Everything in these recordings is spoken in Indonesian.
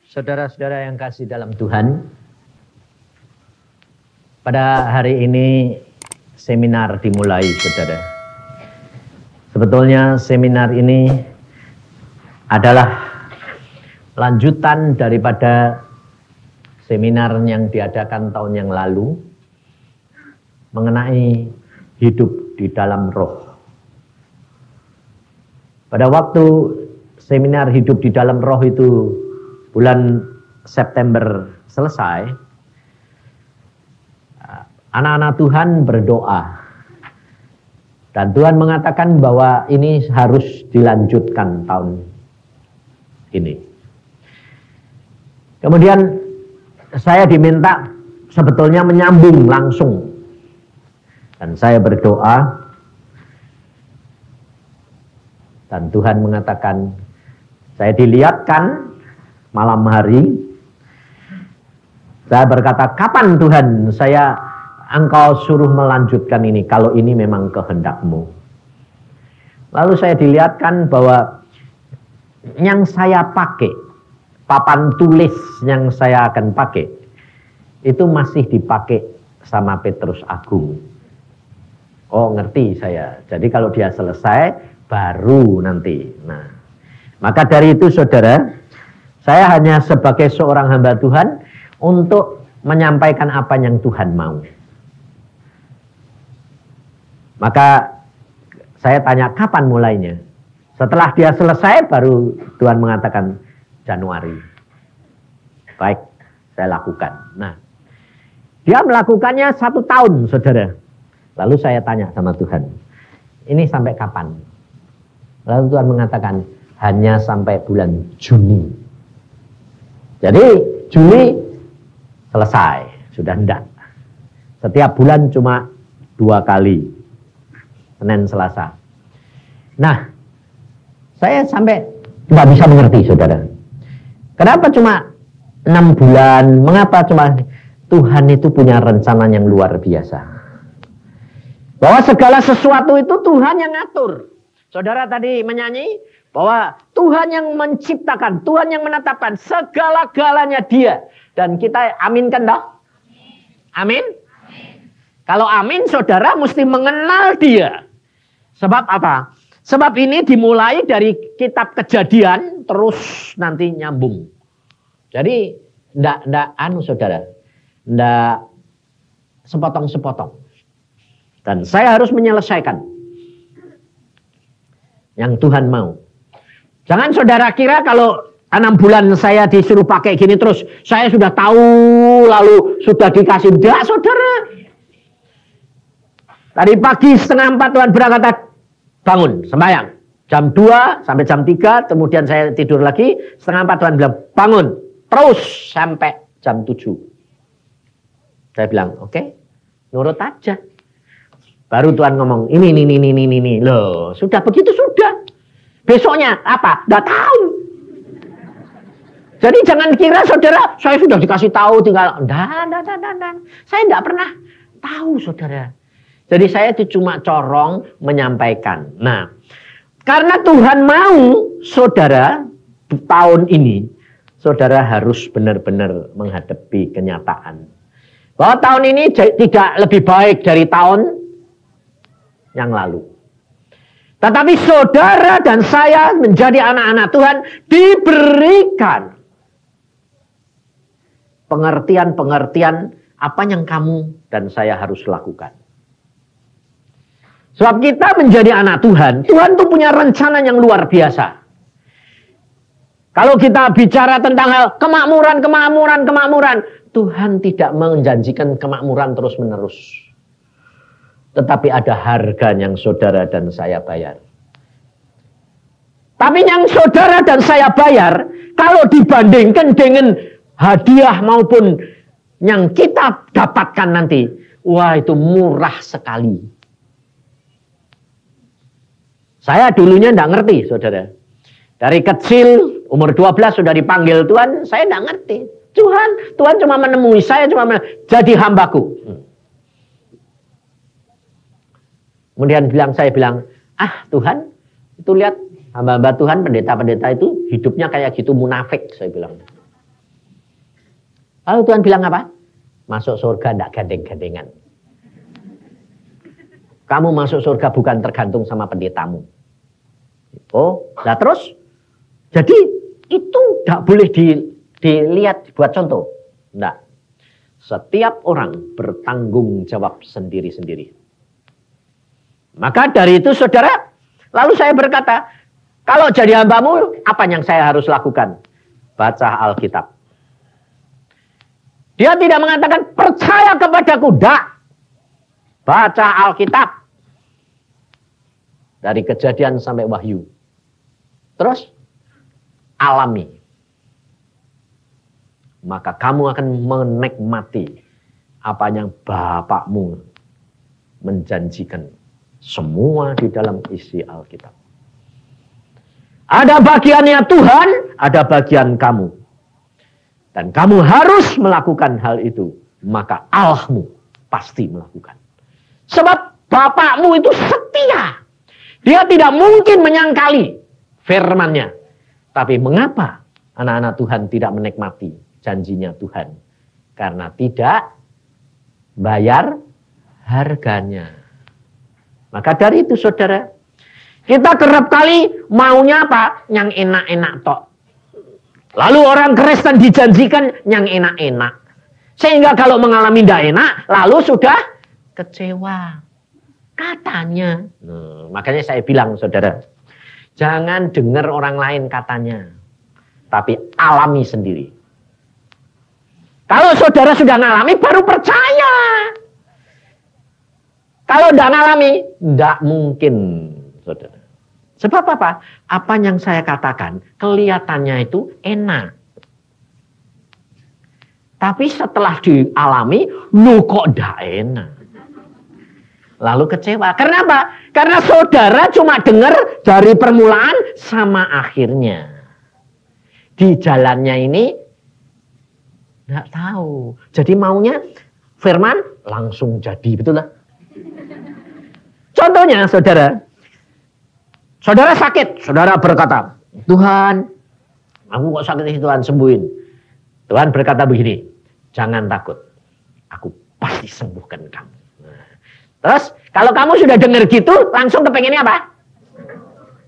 Saudara-saudara yang kasih dalam Tuhan, pada hari ini seminar dimulai, saudara. Sebetulnya seminar ini adalah lanjutan daripada seminar yang diadakan tahun yang lalu mengenai hidup di dalam roh. Pada waktu seminar hidup di dalam roh itu bulan September selesai, anak-anak Tuhan berdoa. Dan Tuhan mengatakan bahwa ini harus dilanjutkan tahun ini. Kemudian saya diminta sebetulnya menyambung langsung. Dan saya berdoa. Dan Tuhan mengatakan, saya dilihatkan malam hari. Saya berkata, kapan Tuhan Engkau suruh melanjutkan ini, kalau ini memang kehendak-Mu. Lalu saya dilihatkan bahwa yang saya pakai, papan tulis yang saya akan pakai, itu masih dipakai sama Petrus Agung. Oh, ngerti saya. Jadi kalau dia selesai, baru nanti. Nah, maka dari itu saudara, saya hanya sebagai seorang hamba Tuhan untuk menyampaikan apa yang Tuhan mau. Maka saya tanya kapan mulainya. Setelah dia selesai baru Tuhan mengatakan Januari. Baik, saya lakukan. Nah, dia melakukannya 1 tahun, saudara. Lalu saya tanya sama Tuhan, ini sampai kapan? Lalu Tuhan mengatakan hanya sampai bulan Juni. Jadi Juli selesai, sudah enggak. Setiap bulan cuma 2 kali. Senin, Selasa. Nah, saya sampai tidak bisa mengerti, saudara. Kenapa cuma 6 bulan? Mengapa cuma? Tuhan itu punya rencana yang luar biasa. Bahwa segala sesuatu itu Tuhan yang ngatur. Saudara tadi menyanyi bahwa Tuhan yang menciptakan, Tuhan yang menetapkan, segala-galanya Dia. Dan kita aminkan dah? Amin? Kalau amin, saudara mesti mengenal Dia. Sebab apa? Sebab ini dimulai dari kitab Kejadian terus nanti nyambung. Jadi ndak saudara, ndak sepotong-sepotong. Dan saya harus menyelesaikan yang Tuhan mau. Jangan saudara kira kalau 6 bulan saya disuruh pakai gini terus saya sudah tahu lalu sudah dikasih. Ndak, saudara. Tadi pagi 3:30 Tuhan berkata, bangun, sembahyang. Jam 2 sampai jam 3, kemudian saya tidur lagi. 3:30 Tuhan bilang, bangun. Terus sampai jam 7. Saya bilang, oke, nurut aja. Baru Tuhan ngomong, ini. Loh, sudah begitu sudah. Besoknya apa? Nggak tahu. Jadi jangan kira saudara, saya sudah dikasih tahu tinggal. Saya nggak pernah tahu, saudara. Jadi saya itu cuma corong menyampaikan. Nah, karena Tuhan mau, saudara, tahun ini, saudara harus benar-benar menghadapi kenyataan. Bahwa tahun ini tidak lebih baik dari tahun yang lalu. Tetapi saudara dan saya menjadi anak-anak Tuhan diberikan pengertian-pengertian apa yang kamu dan saya harus lakukan. Sebab kita menjadi anak Tuhan, Tuhan tuh punya rencana yang luar biasa. Kalau kita bicara tentang hal kemakmuran, Tuhan tidak menjanjikan kemakmuran terus-menerus. Tetapi ada harga yang saudara dan saya bayar. Tapi yang saudara dan saya bayar, kalau dibandingkan dengan hadiah maupun yang kita dapatkan nanti, wah itu murah sekali. Saya dulunya tidak ngerti, saudara. Dari kecil, umur 12 sudah dipanggil Tuhan, saya tidak ngerti. Tuhan cuma menemui saya, jadi hambaku. Kemudian saya bilang, Tuhan, itu lihat hamba-hamba Tuhan, pendeta-pendeta itu hidupnya kayak gitu munafik, saya bilang. Lalu Tuhan bilang apa? Masuk surga tidak gandeng-gandengan. Kamu masuk surga bukan tergantung sama pendetamu. Oh, nah terus? Jadi itu tidak boleh dilihat buat contoh. Tidak. Setiap orang bertanggung jawab sendiri-sendiri. Maka dari itu saudara, lalu saya berkata, kalau jadi hambamu, apa yang saya harus lakukan? Baca Alkitab. Dia tidak mengatakan, percaya kepadaku. Tidak. Baca Alkitab. Dari Kejadian sampai Wahyu. Terus, alami. Maka kamu akan menikmati apa yang Bapakmu menjanjikan. Semua di dalam isi Alkitab. Ada bagiannya Tuhan, ada bagian kamu. Dan kamu harus melakukan hal itu. Maka Allahmu pasti melakukan. Sebab Bapakmu itu setia. Dia tidak mungkin menyangkali firman-Nya. Tapi mengapa anak-anak Tuhan tidak menikmati janjinya Tuhan? Karena tidak bayar harganya. Maka dari itu saudara, kita kerap kali maunya apa? Yang enak-enak tok. Lalu orang Kristen dijanjikan yang enak-enak. Sehingga kalau mengalami tidak enak, lalu sudah kecewa. Katanya. Makanya saya bilang saudara, jangan dengar orang lain katanya. Tapi alami sendiri. Kalau saudara sudah ngalami, baru percaya. Kalau tidak ngalami, tidak mungkin saudara. Sebab apa? Apa yang saya katakan, kelihatannya itu enak. Tapi setelah dialami, lu kok tidak enak. Lalu kecewa. Kenapa? Karena saudara cuma dengar dari permulaan sama akhirnya. Di jalannya ini, tidak tahu. Jadi maunya firman langsung jadi. Betul lah. Contohnya saudara. Saudara sakit. Saudara berkata, Tuhan, aku kok sakit ini Tuhan sembuhin. Tuhan berkata begini, jangan takut. Aku pasti sembuhkan kamu. Terus, kalau kamu sudah dengar gitu, langsung kepengennya apa?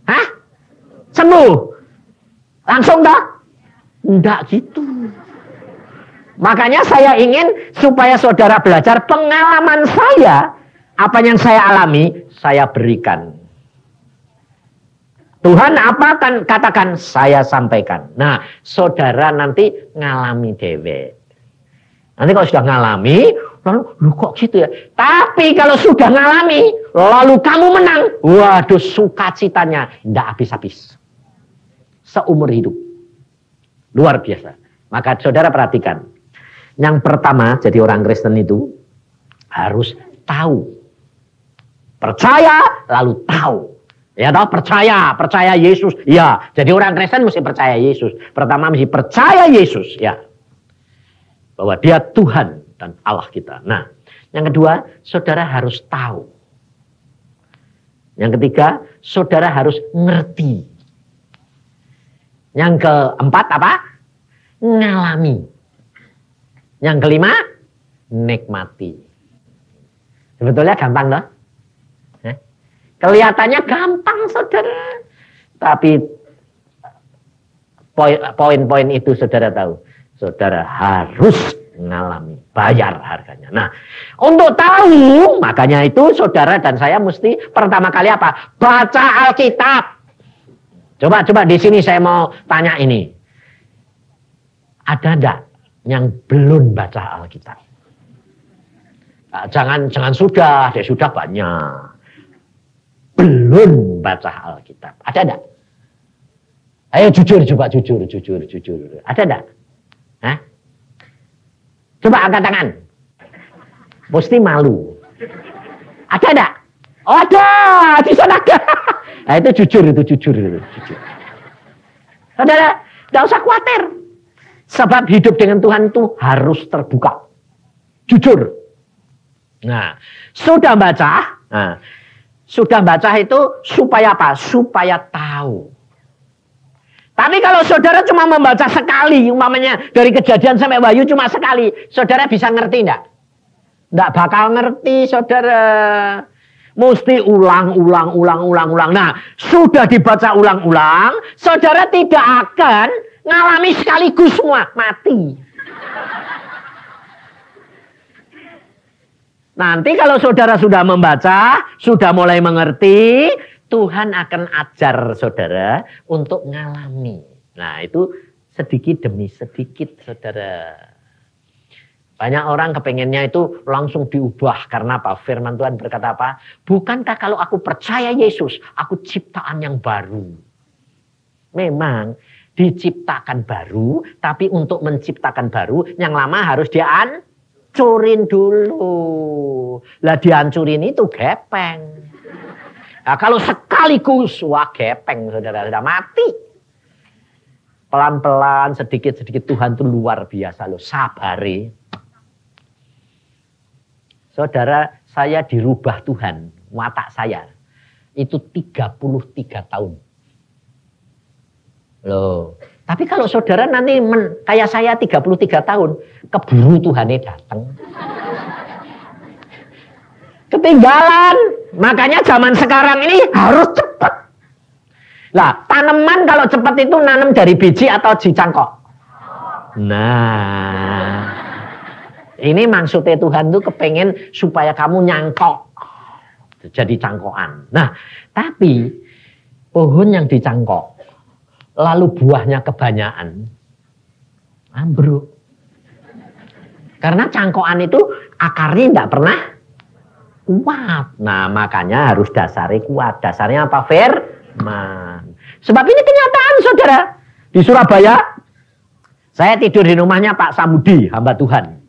Hah? Sembuh? Langsung tak? Enggak gitu. Makanya saya ingin supaya saudara belajar pengalaman saya. Apa yang saya alami, saya berikan. Tuhan apa kan katakan, saya sampaikan. Nah, saudara nanti ngalami dewe. Nanti kalau sudah ngalami, lalu, lu kok gitu ya? Tapi kalau sudah ngalami, lalu kamu menang. Waduh, sukacitanya tidak habis-habis. Seumur hidup. Luar biasa. Maka saudara perhatikan. Yang pertama, jadi orang Kristen itu harus tahu. Percaya, lalu tahu. Ya tahu, percaya Yesus. Ya, jadi orang Kristen mesti percaya Yesus. Pertama mesti percaya Yesus, ya. Bahwa dia Tuhan dan Allah kita. Nah, yang kedua, saudara harus tahu. Yang ketiga, saudara harus ngerti. Yang keempat apa? Ngalami. Yang kelima, nikmati. Sebetulnya gampang loh. Kelihatannya gampang saudara. Tapi poin-poin itu saudara tahu. Saudara harus mengalami, bayar harganya. Nah, untuk tahu, makanya itu saudara dan saya mesti pertama kali apa? Baca Alkitab. Coba di sini saya mau tanya ini. Ada enggak yang belum baca Alkitab? Jangan sudah, dia sudah banyak. Belum baca Alkitab. Ada enggak? Ayo jujur. Ada enggak? Hah? Coba angkat tangan. Mesti malu. Ada enggak? Oh, ada, di sana ada. Nah, itu jujur. Saudara, enggak usah khawatir. Sebab hidup dengan Tuhan itu harus terbuka. Jujur. Nah, sudah baca. Nah, sudah baca itu supaya apa? Supaya tahu. Tapi kalau saudara cuma membaca sekali, umpamanya dari Kejadian sampai Wahyu cuma sekali, saudara bisa ngerti enggak? Enggak bakal ngerti, saudara. Mesti ulang. Nah, sudah dibaca ulang-ulang, saudara tidak akan ngalami sekaligus semua, mati. Nanti kalau saudara sudah membaca, sudah mulai mengerti, Tuhan akan ajar saudara untuk ngalami. Nah, itu sedikit demi sedikit, saudara. Banyak orang kepengennya itu langsung diubah. Karena apa? Firman Tuhan berkata apa? Bukankah kalau aku percaya Yesus, aku ciptaan yang baru. Memang diciptakan baru, tapi untuk menciptakan baru, yang lama harus dihancurin dulu. Lah dihancurin itu gepeng. Nah, kalau sekaligus, wah gepeng, saudara, sudah mati. Pelan-pelan, sedikit-sedikit, Tuhan itu luar biasa loh, sabari. Saudara, saya dirubah Tuhan, watak saya, itu 33 tahun. Loh, tapi kalau saudara nanti kayak saya 33 tahun, keburu Tuhannya datang. Ketinggalan. Makanya zaman sekarang ini harus cepat. Lah, tanaman kalau cepat itu nanam dari biji atau dicangkok? Nah, ini maksudnya Tuhan tuh kepengen supaya kamu nyangkok. Jadi cangkokan. Nah, tapi pohon yang dicangkok, lalu buahnya kebanyakan, ambruk. Karena cangkokan itu akarnya tidak pernah kuat. Nah, makanya harus dasarnya kuat. Dasarnya apa? Firman. Sebab ini kenyataan, saudara. Di Surabaya, saya tidur di rumahnya Pak Samudi, hamba Tuhan.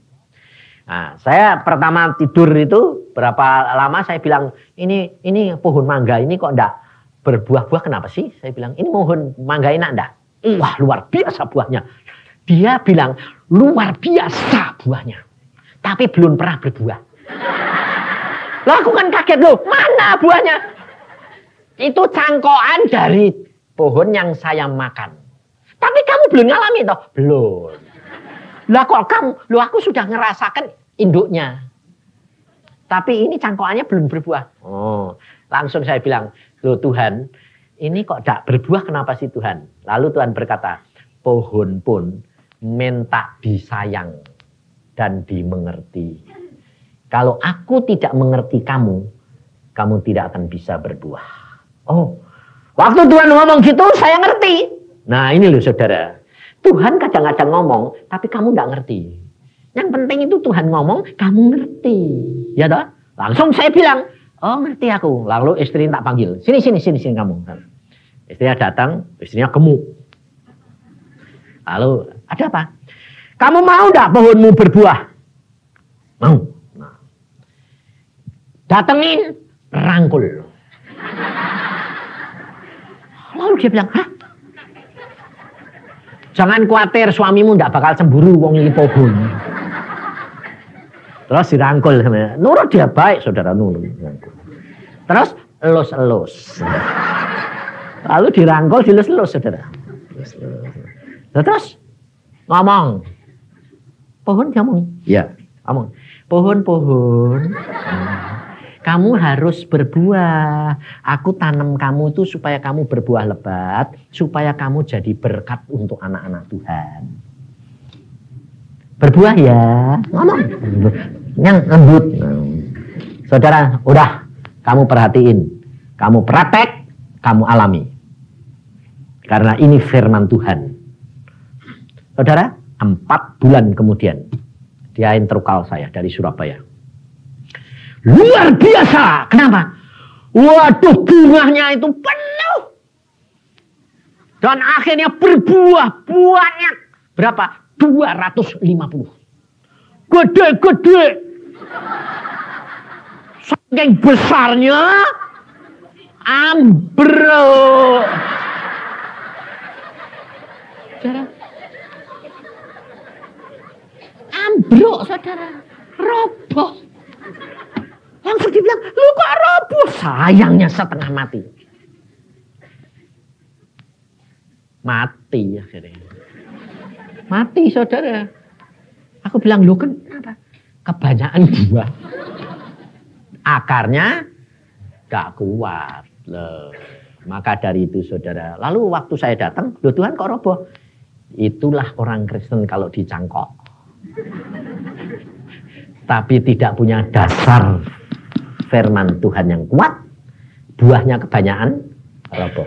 Nah, saya pertama tidur itu berapa lama saya bilang, ini pohon mangga ini kok enggak berbuah-buah, kenapa sih? Saya bilang, ini pohon mangga enak enggak? Wah, luar biasa buahnya. Dia bilang, luar biasa buahnya. Tapi belum pernah berbuah. Lah aku kan kaget loh, mana buahnya? Itu cangkokan dari pohon yang saya makan. Tapi kamu belum ngalami toh? Belum. Lah kok kamu? Loh aku sudah ngerasakan induknya. Tapi ini cangkokannya belum berbuah. Oh, langsung saya bilang, loh Tuhan, ini kok tidak berbuah kenapa sih Tuhan? Lalu Tuhan berkata, pohon pun minta disayang dan dimengerti. Kalau aku tidak mengerti kamu, kamu tidak akan bisa berbuah. Oh, waktu Tuhan ngomong gitu, saya ngerti. Nah ini loh saudara, Tuhan kadang-kadang ngomong, tapi kamu nggak ngerti. Yang penting itu Tuhan ngomong, kamu ngerti. Ya toh? Langsung saya bilang, oh ngerti aku. Lalu istri tak panggil, sini kamu. Istrinya datang, istrinya gemuk. Lalu, ada apa? Kamu mau nggak pohonmu berbuah? Mau. Datengin, rangkul. Lalu dia bilang, hah? Jangan khawatir, suamimu tidak bakal cemburu wong ini pohon. Terus dirangkul. Nurut dia baik, saudara, nurut. Terus elus-elus. Lalu dirangkul, dilus-elus, saudara. Terus ngomong. Pohon kamu? Ya, ngomong. Pohon-pohon. Kamu harus berbuah. Aku tanam kamu itu supaya kamu berbuah lebat, supaya kamu jadi berkat untuk anak-anak Tuhan. Berbuah ya, ngomong. Yang lembut. Saudara, udah kamu perhatiin, kamu praktek, kamu alami. Karena ini firman Tuhan. Saudara, 4 bulan kemudian dia interukal saya dari Surabaya. Luar biasa. Kenapa? Waduh, bunganya itu penuh. Dan akhirnya berbuah banyak. Berapa? 250. Gede-gede. Saking besarnya, ambruk. Saudara. Ambruk, saudara. Roboh. Langsung dibilang, lu kok roboh? Sayangnya setengah mati. Mati akhirnya. Mati saudara. Aku bilang, loh kenapa? Kebanyakan buah. Akarnya gak kuat. Loh. Maka dari itu saudara. Lalu waktu saya datang, loh Tuhan kok roboh? Itulah orang Kristen kalau dicangkok. Tapi tidak punya dasar firman Tuhan yang kuat. Buahnya kebanyakan roboh.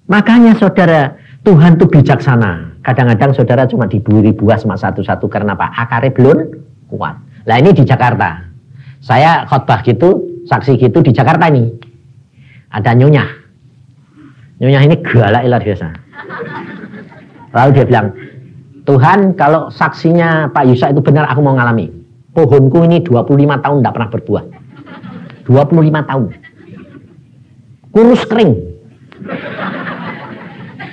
Makanya saudara, Tuhan itu bijaksana. Kadang-kadang saudara cuma diberi buah cuma satu-satu karena apa? Akarnya belum kuat. Nah ini di Jakarta. Saya khotbah gitu, saksi gitu di Jakarta ini. Ada nyonya. Nyonya ini galak luar biasa. Lalu dia bilang, Tuhan kalau saksinya Pak Yusa itu benar aku mau ngalami. Pohonku ini 25 tahun tidak pernah berbuah. 25 tahun. Kurus kering.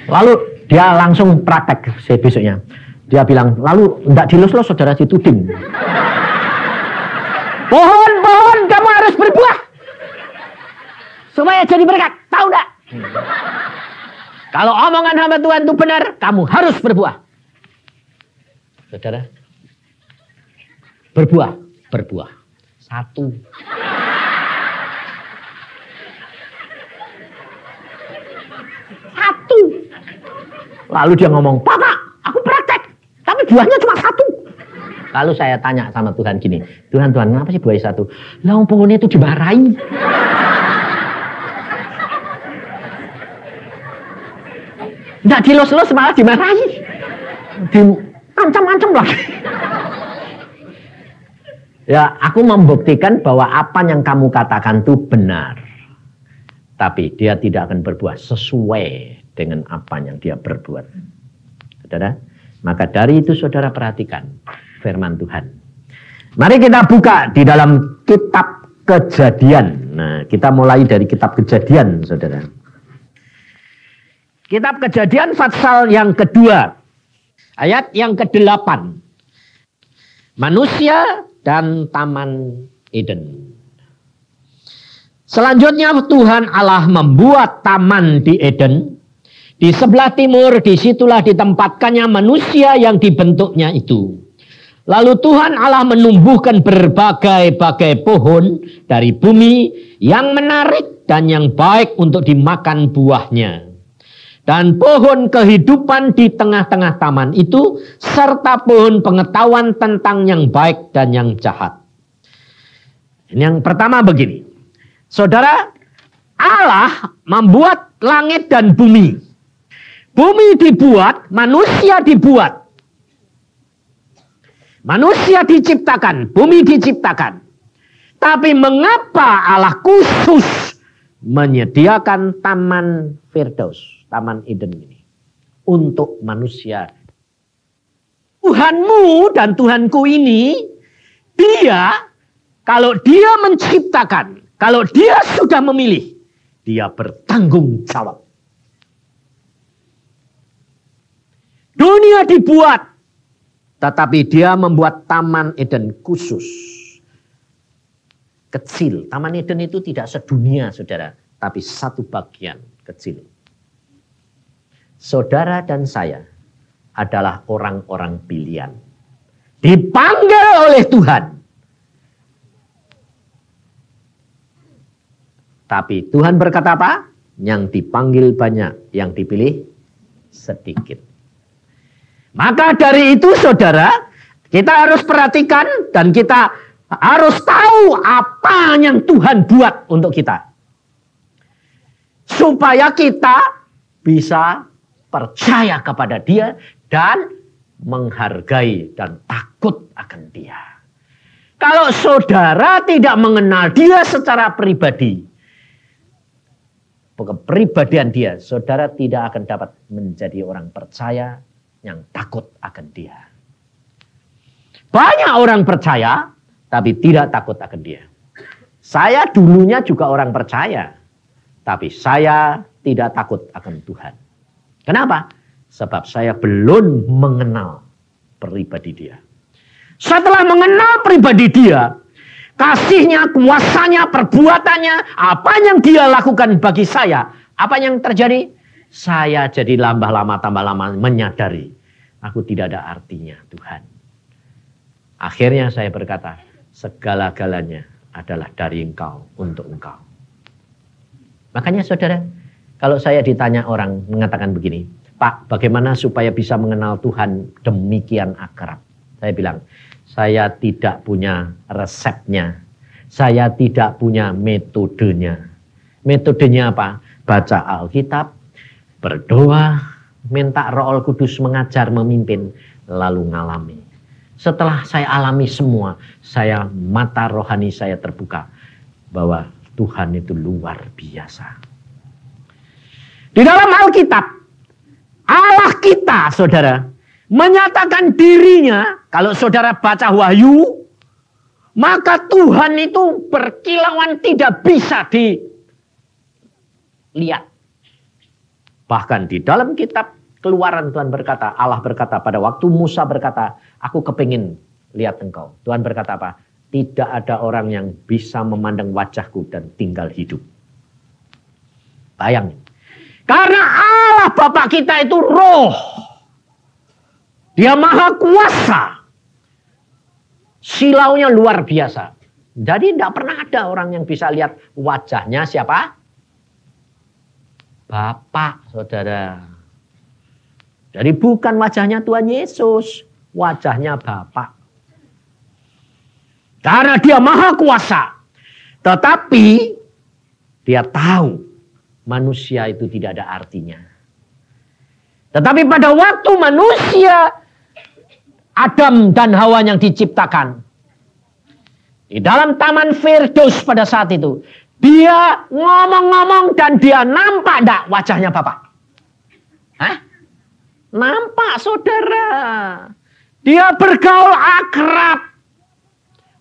Lalu dia langsung praktek besoknya. Dia bilang, lalu tidak dilus-lus saudara dituding. Pohon, kamu harus berbuah. Supaya jadi berkat. Tahu enggak? Kalau omongan hamba Tuhan itu benar, kamu harus berbuah. Saudara. Berbuah. Satu. Lalu dia ngomong, Pak, aku praktek. Tapi buahnya cuma satu. Lalu saya tanya sama Tuhan gini, Tuhan, kenapa sih buahnya satu? Lah pohonnya itu dimarahi. Nggak dilus-lus malah dimarahi. Diancam-ancam lagi. Ya, aku membuktikan bahwa apa yang kamu katakan itu benar. Tapi dia tidak akan berbuah sesuai dengan apa yang dia berbuat. Saudara, maka dari itu saudara perhatikan firman Tuhan. Mari kita buka di dalam kitab Kejadian. Nah, kita mulai dari kitab Kejadian, saudara. Kitab Kejadian pasal yang kedua, ayat yang ke-8. Manusia dan Taman Eden. Selanjutnya Tuhan Allah membuat taman di Eden. Di sebelah timur, disitulah ditempatkannya manusia yang dibentuknya itu. Lalu Tuhan Allah menumbuhkan berbagai-bagai pohon dari bumi yang menarik dan yang baik untuk dimakan buahnya. Dan pohon kehidupan di tengah-tengah taman itu, serta pohon pengetahuan tentang yang baik dan yang jahat. Yang pertama begini, saudara, Allah membuat langit dan bumi. Bumi dibuat, manusia dibuat. Manusia diciptakan, bumi diciptakan. Tapi mengapa Allah khusus menyediakan Taman Firdaus, Taman Eden ini untuk manusia? Tuhanmu dan Tuhanku ini, dia kalau dia menciptakan, kalau dia sudah memilih, dia bertanggung jawab. Dunia dibuat, tetapi dia membuat Taman Eden khusus. Kecil. Taman Eden itu tidak sedunia, saudara. Tapi satu bagian kecil. Saudara dan saya adalah orang-orang pilihan. Dipanggil oleh Tuhan. Tapi Tuhan berkata apa? Yang dipanggil banyak, yang dipilih sedikit. Maka dari itu saudara, kita harus perhatikan dan kita harus tahu apa yang Tuhan buat untuk kita. Supaya kita bisa percaya kepada Dia dan menghargai dan takut akan Dia. Kalau saudara tidak mengenal Dia secara pribadi, kepribadian Dia, saudara tidak akan dapat menjadi orang percaya yang takut akan Dia. Banyak orang percaya, tapi tidak takut akan Dia. Saya dulunya juga orang percaya, tapi saya tidak takut akan Tuhan. Kenapa? Sebab saya belum mengenal pribadi Dia. Setelah mengenal pribadi Dia, kasihnya, kuasanya, perbuatannya, apa yang Dia lakukan bagi saya, Apa yang terjadi? Saya jadi tambah lama menyadari aku tidak ada artinya Tuhan. Akhirnya saya berkata, segala-galanya adalah dari Engkau, untuk Engkau. Makanya saudara, kalau saya ditanya orang mengatakan begini, Pak, bagaimana supaya bisa mengenal Tuhan demikian akrab? Saya bilang, saya tidak punya resepnya. Saya tidak punya metodenya. Metodenya apa? Baca Alkitab, berdoa, minta Roh Kudus mengajar, memimpin, lalu ngalami. Setelah saya alami semua, mata rohani saya terbuka bahwa Tuhan itu luar biasa. Di dalam Alkitab, Allah kita, saudara, menyatakan dirinya, kalau saudara baca Wahyu, maka Tuhan itu berkilauan tidak bisa dilihat. Bahkan di dalam kitab Keluaran Tuhan berkata, Allah berkata pada waktu Musa berkata, aku kepingin lihat engkau. Tuhan berkata apa? Tidak ada orang yang bisa memandang wajahku dan tinggal hidup. Bayangin. Karena Allah Bapa kita itu roh. Dia maha kuasa. Silaunya luar biasa. Jadi tidak pernah ada orang yang bisa lihat wajahnya siapa? Bapak, saudara. Jadi bukan wajahnya Tuhan Yesus, wajahnya Bapa. Karena dia maha kuasa. Tetapi dia tahu manusia itu tidak ada artinya. Tetapi pada waktu manusia, Adam dan Hawa yang diciptakan, di dalam Taman Firdaus pada saat itu, dia ngomong-ngomong dan dia nampak enggak wajahnya Bapa? Hah? Nampak saudara. Dia bergaul akrab.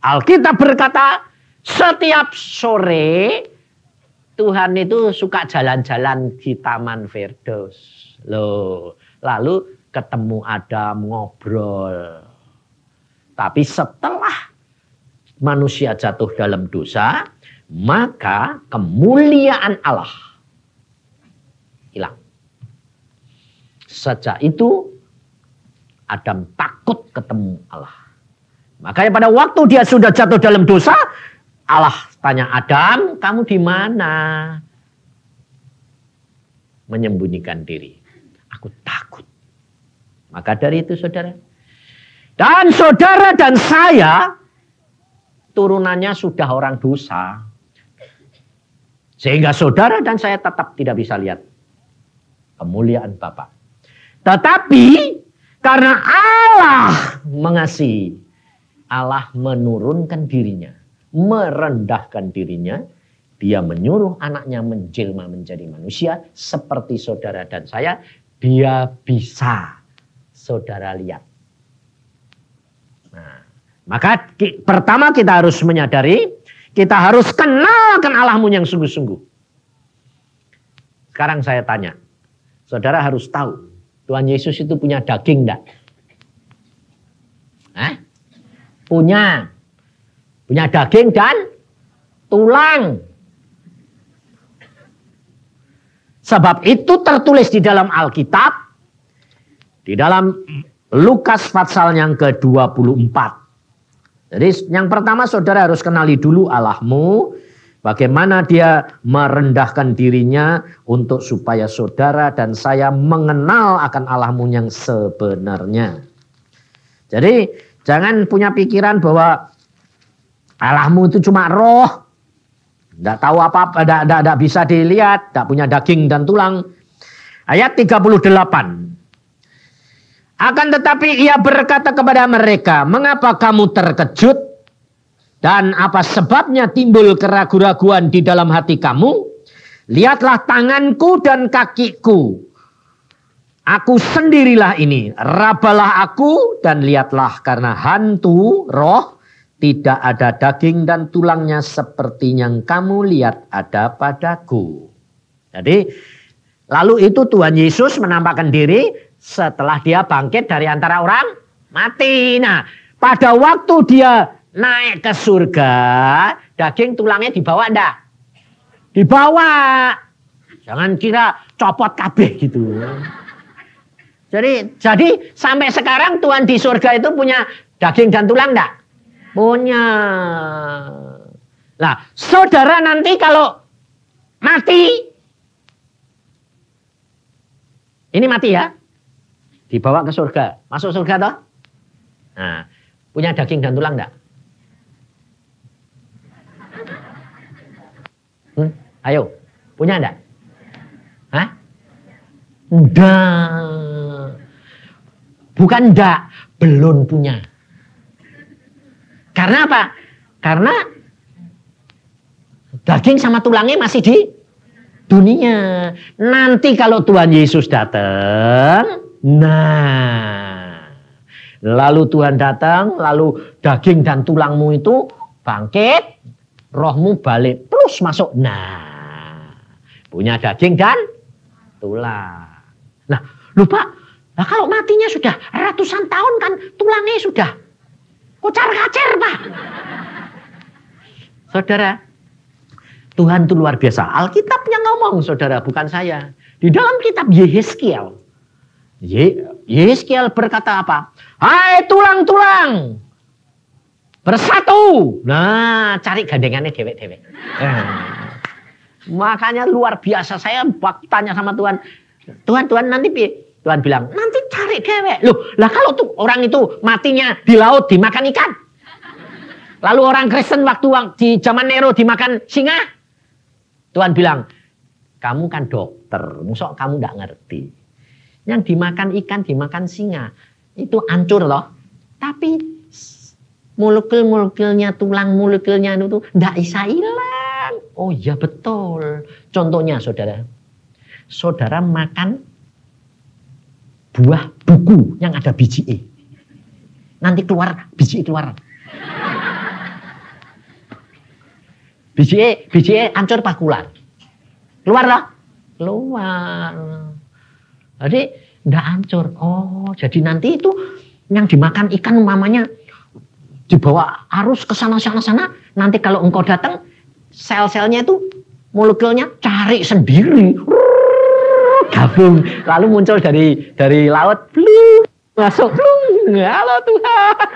Alkitab berkata setiap sore Tuhan itu suka jalan-jalan di Taman Firdaus. Loh, lalu ketemu Adam ngobrol. Tapi setelah manusia jatuh dalam dosa, maka kemuliaan Allah hilang. Sejak itu Adam takut ketemu Allah. Makanya pada waktu dia sudah jatuh dalam dosa, Allah tanya Adam, kamu di mana? Menyembunyikan diri. Aku takut. Maka dari itu saudara. Dan saudara dan saya, turunannya sudah orang dosa. Sehingga saudara dan saya tetap tidak bisa lihat kemuliaan Bapa. Tetapi karena Allah mengasihi, Allah menurunkan dirinya, merendahkan dirinya. Dia menyuruh anaknya menjelma menjadi manusia seperti saudara dan saya. Dia bisa saudara lihat. Nah, maka pertama kita harus menyadari, kita harus kenalkan Allahmu yang sungguh-sungguh. Sekarang saya tanya, saudara harus tahu, Tuhan Yesus itu punya daging enggak? Hah? Punya daging dan tulang. Sebab itu tertulis di dalam Alkitab, di dalam Lukas pasal yang ke-24. Jadi yang pertama saudara harus kenali dulu Allahmu. Bagaimana dia merendahkan dirinya untuk supaya saudara dan saya mengenal akan Allahmu yang sebenarnya. Jadi jangan punya pikiran bahwa Allahmu itu cuma roh. Tidak tahu apa-apa, tidak bisa dilihat, tidak punya daging dan tulang. Ayat 38. Akan tetapi ia berkata kepada mereka, mengapa kamu terkejut? Dan apa sebabnya timbul keraguan-raguan di dalam hati kamu? Lihatlah tanganku dan kakiku. Aku sendirilah ini. Rabalah aku dan lihatlah, karena hantu roh tidak ada daging dan tulangnya seperti yang kamu lihat ada padaku. Jadi lalu itu Tuhan Yesus menampakkan diri setelah dia bangkit dari antara orang mati. Nah, pada waktu dia naik ke surga, daging tulangnya dibawa enggak? Dibawa. Jangan kira copot kabeh gitu. Jadi sampai sekarang Tuhan di surga itu punya daging dan tulang enggak? Punya. Nah, saudara nanti kalau mati, ini mati ya, dibawa ke surga, masuk surga toh? Nah, punya daging dan tulang enggak? Ayo, punya enggak? Hah? Enggak. Bukan enggak, belum punya. Karena apa? Karena daging sama tulangnya masih di dunia. Nanti kalau Tuhan Yesus datang, nah, lalu Tuhan datang, lalu daging dan tulangmu itu bangkit, rohmu balik, terus masuk. Nah, punya daging dan tulang. Nah, lupa. Nah, kalau matinya sudah ratusan tahun kan tulangnya sudah kocar-kacir, Pak. Saudara, Tuhan itu luar biasa. Alkitab yang ngomong, saudara, bukan saya. Di dalam kitab Yehezkiel, Yehezkiel berkata apa? Hai tulang-tulang, bersatu. Nah, cari gandengannya dewek-dewek. Makanya luar biasa. Saya waktu tanya sama Tuhan, Tuhan nanti Tuhan bilang, nanti cari dewek. Loh, lah kalau tuh orang itu matinya di laut dimakan ikan. Lalu orang Kristen waktu di zaman Nero dimakan singa. Tuhan bilang, kamu kan dokter, musok kamu nggak ngerti. Yang dimakan ikan, dimakan singa, itu hancur loh. Tapi molekul-molekulnya, tulang molekulnya itu nggak bisa hilang. Oh iya betul. Contohnya saudara, saudara makan buah buku yang ada biji E. Nanti keluar biji E keluar. Biji E hancur apa keluar? Keluar lah. Keluar. Jadi enggak hancur. Oh, jadi nanti itu yang dimakan ikan mamanya dibawa arus ke sana. Nanti kalau engkau datang, sel-selnya itu molekulnya cari sendiri. Gabung. Lalu muncul dari laut. Masuk. Halo Tuhan.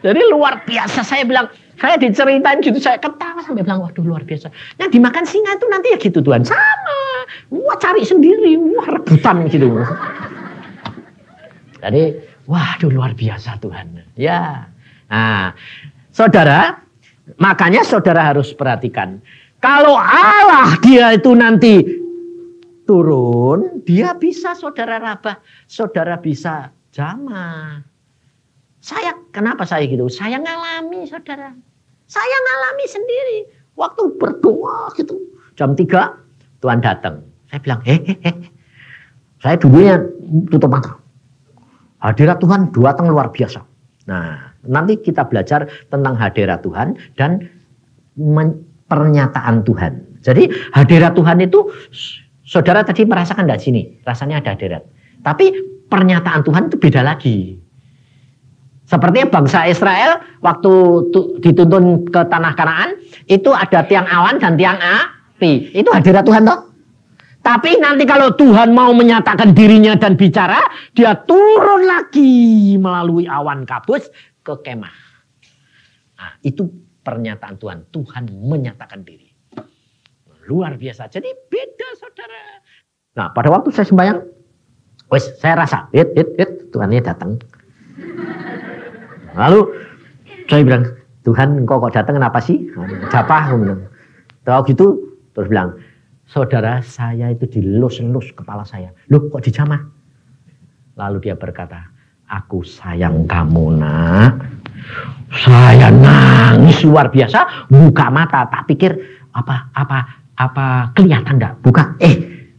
Jadi luar biasa. Saya bilang, saya diceritain gitu, saya ketawa sampai bilang, waduh luar biasa. Yang dimakan singa itu nanti ya gitu Tuhan. Sama. Wah cari sendiri. Wah rebutan gitu. Jadi, waduh luar biasa Tuhan. Ya. Nah, saudara, makanya saudara harus perhatikan. Kalau Allah dia itu nanti turun, dia bisa saudara rabah. Saudara bisa jamah. Kenapa saya gitu? Saya ngalami saudara. Saya ngalami sendiri. Waktu berdoa gitu. Jam 3 Tuhan datang. Saya bilang, saya dulunya tutup mata. Hadirat Tuhan datang luar biasa. Nah, nanti kita belajar tentang hadirat Tuhan dan pernyataan Tuhan. Jadi hadirat Tuhan itu, saudara tadi merasakan enggak sini? Rasanya ada hadirat. Tapi pernyataan Tuhan itu beda lagi. Seperti bangsa Israel waktu dituntun ke tanah Kanaan, itu ada tiang awan dan tiang api. Itu hadirat Tuhan toh. Tapi nanti kalau Tuhan mau menyatakan dirinya dan bicara, dia turun lagi melalui awan kabus ke kemah. Nah, itu pernyataan Tuhan. Tuhan menyatakan diri. Luar biasa. Jadi beda saudara. Nah, pada waktu saya sembahyang, saya rasa, Tuhannya datang. Lalu saya bilang, Tuhan engkau kok datang kenapa sih? Siapa? Aku bilang. Tahu gitu, terus bilang, saudara saya itu dilus-lus kepala saya. Loh kok dijamah? Lalu dia berkata, aku sayang kamu nak. Saya nangis luar biasa, buka mata, tak pikir apa kelihatan enggak? Buka,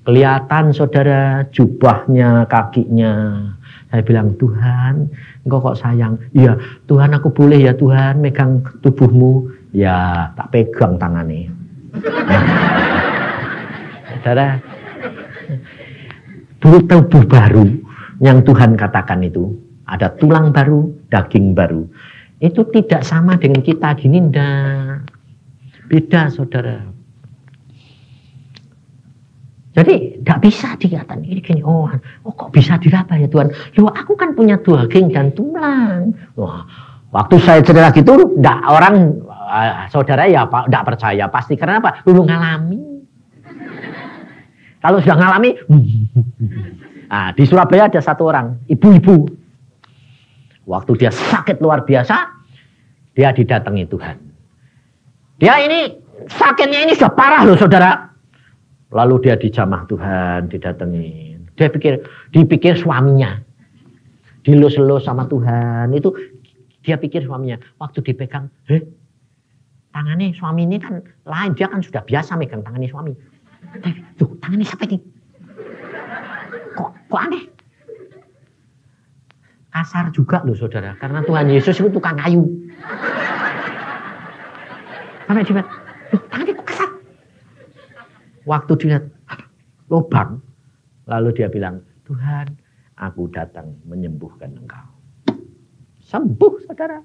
kelihatan saudara jubahnya, kakinya. Saya bilang, Tuhan, engkau kok sayang? Iya, Tuhan aku boleh ya Tuhan megang tubuhmu? Ya, tak pegang tangannya. Saudara, tubuh baru yang Tuhan katakan itu, ada tulang baru, daging baru. Itu tidak sama dengan kita gini, ndak. Beda saudara. Jadi tidak bisa dikatakan ini gini, oh kok bisa diraba ya Tuhan? Loh aku kan punya daging dan tulang. Wah, waktu saya cerita gitu, orang saudara ya Pak tidak percaya pasti karena apa? Dulu ngalami. Kalau sudah ngalami, nah, di Surabaya ada satu orang, ibu-ibu. Waktu dia sakit luar biasa, dia didatangi Tuhan. Dia ini sakitnya ini sudah parah loh saudara. Lalu dia dijamah Tuhan, didatengin. Dia dipikir suaminya. Dilus-lus sama Tuhan. Itu dia pikir suaminya. Waktu dipegang, tangannya suami ini kan lain. Dia kan sudah biasa megang tangannya suami. Tuh, tangannya siapa ini? Kok aneh? Kasar juga loh saudara. Karena Tuhan Yesus itu tukang kayu. Sampai dia bilang, loh tangannya kok kasar? Waktu dilihat lubang, lalu dia bilang, Tuhan, aku datang menyembuhkan engkau. Sembuh, saudara.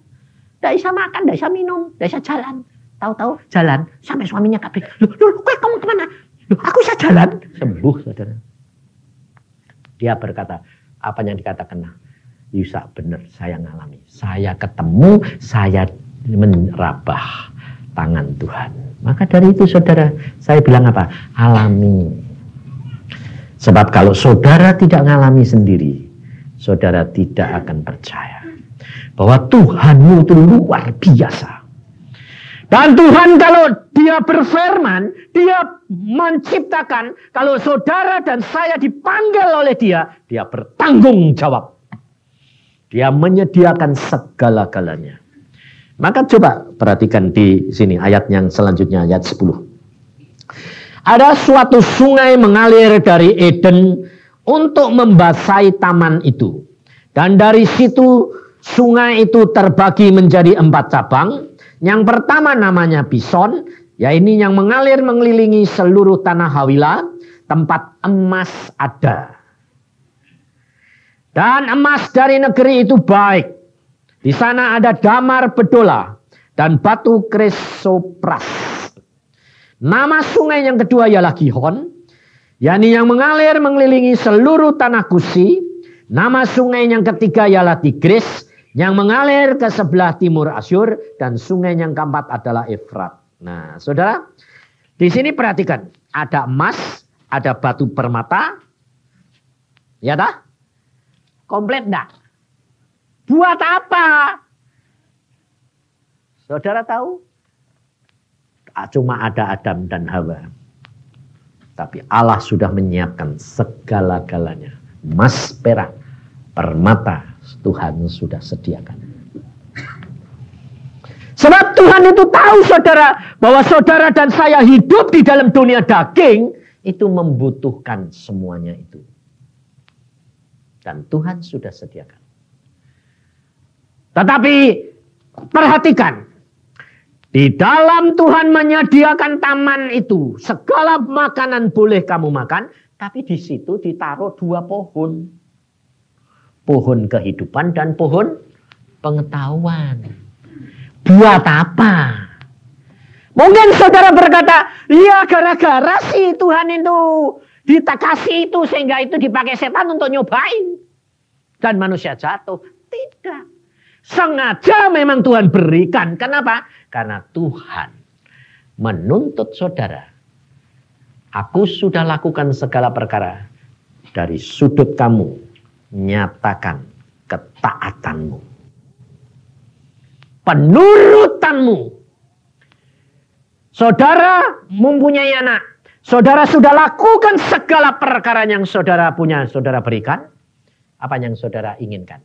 Tidak bisa makan, tidak bisa minum, tidak bisa jalan. Tahu-tahu jalan, sampai suaminya kabeh. Loh, kamu kemana? Loh, aku bisa jalan. Sembuh, saudara. Dia berkata, apa yang dikatakan? Yusa, benar, saya ngalami. Saya ketemu, saya merabah tangan Tuhan. Maka dari itu saudara, saya bilang apa? Alami. Sebab kalau saudara tidak ngalami sendiri, saudara tidak akan percaya bahwa Tuhanmu itu luar biasa. Dan Tuhan kalau dia berfirman, dia menciptakan, kalau saudara dan saya dipanggil oleh dia, dia bertanggung jawab. Dia menyediakan segala-galanya. Maka coba perhatikan di sini ayat yang selanjutnya, ayat 10. Ada suatu sungai mengalir dari Eden untuk membasahi taman itu. Dan dari situ sungai itu terbagi menjadi 4 cabang. Yang pertama namanya Pison, ya ini yang mengalir mengelilingi seluruh tanah Hawila, tempat emas ada. Dan emas dari negeri itu baik. Di sana ada damar bedola dan batu krisopras. Nama sungai yang kedua ialah Gihon, yakni yang mengalir mengelilingi seluruh tanah Kusi. Nama sungai yang ketiga ialah Tigris, yang mengalir ke sebelah timur Asyur, dan sungai yang keempat adalah Efrat. Nah, saudara, di sini perhatikan, ada emas, ada batu permata, ya dah? Komplit enggak? Buat apa? Saudara tahu? Cuma ada Adam dan Hawa. Tapi Allah sudah menyiapkan segala-galanya. Emas, perak, permata, Tuhan sudah sediakan. Sebab Tuhan itu tahu saudara, bahwa saudara dan saya hidup di dalam dunia daging, itu membutuhkan semuanya itu. Dan Tuhan sudah sediakan. Tetapi perhatikan, di dalam Tuhan menyediakan taman itu, segala makanan boleh kamu makan, tapi di situ ditaruh 2 pohon. Pohon kehidupan dan pohon pengetahuan. Buat apa? Mungkin saudara berkata, ya gara-gara sih Tuhan itu dikasih itu sehingga itu dipakai setan untuk nyobain. Dan manusia jatuh. Tidak. Sengaja memang Tuhan berikan. Kenapa? Karena Tuhan menuntut saudara. Aku sudah lakukan segala perkara. Dari sudut kamu, nyatakan ketaatanmu. Penurutanmu. Saudara mempunyai anak. Saudara sudah lakukan segala perkara yang saudara punya. Saudara berikan. Apa yang saudara inginkan.